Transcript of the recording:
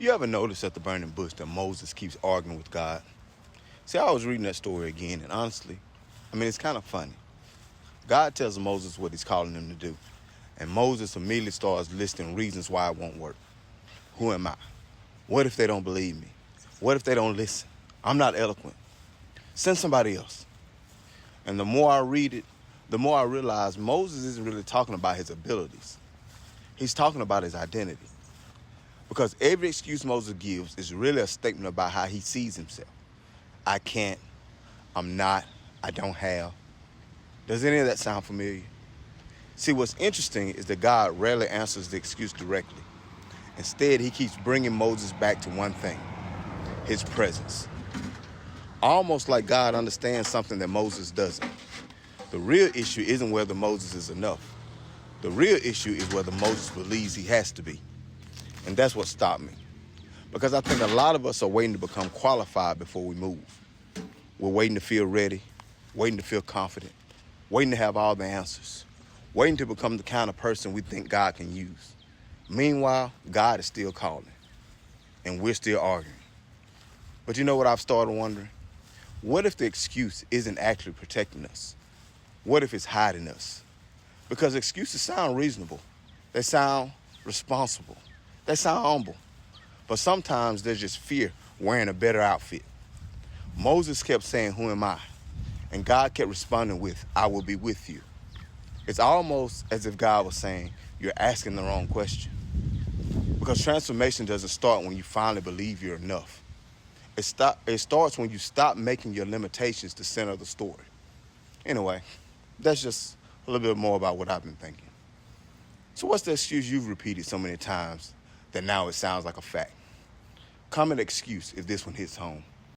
You ever notice at the burning bush that Moses keeps arguing with God? See, I was reading that story again, and honestly, it's kind of funny. God tells Moses what he's calling him to do, and Moses immediately starts listing reasons why it won't work. Who am I? What if they don't believe me? What if they don't listen? I'm not eloquent. Send somebody else. And the more I read it, the more I realize Moses isn't really talking about his abilities. He's talking about his identity. Because every excuse Moses gives is really a statement about how he sees himself. I can't, I'm not, I don't have. Does any of that sound familiar? See, what's interesting is that God rarely answers the excuse directly. Instead, he keeps bringing Moses back to one thing, his presence. Almost like God understands something that Moses doesn't. The real issue isn't whether Moses is enough. The real issue is whether Moses believes he has to be. And that's what stopped me. Because I think a lot of us are waiting to become qualified before we move. We're waiting to feel ready, waiting to feel confident, waiting to have all the answers, waiting to become the kind of person we think God can use. Meanwhile, God is still calling, and we're still arguing. But you know what I've started wondering? What if the excuse isn't actually protecting us? What if it's hiding us? Because excuses sound reasonable. They sound responsible. They sound humble. But sometimes there's just fear wearing a better outfit. Moses kept saying, who am I? And God kept responding with, I will be with you. It's almost as if God was saying, you're asking the wrong question. Because transformation doesn't start when you finally believe you're enough. It starts when you stop making your limitations the center of the story. Anyway, that's just a little bit more about what I've been thinking. So what's the excuse you've repeated so many times that now it sounds like a fact? Comment excuse if this one hits home.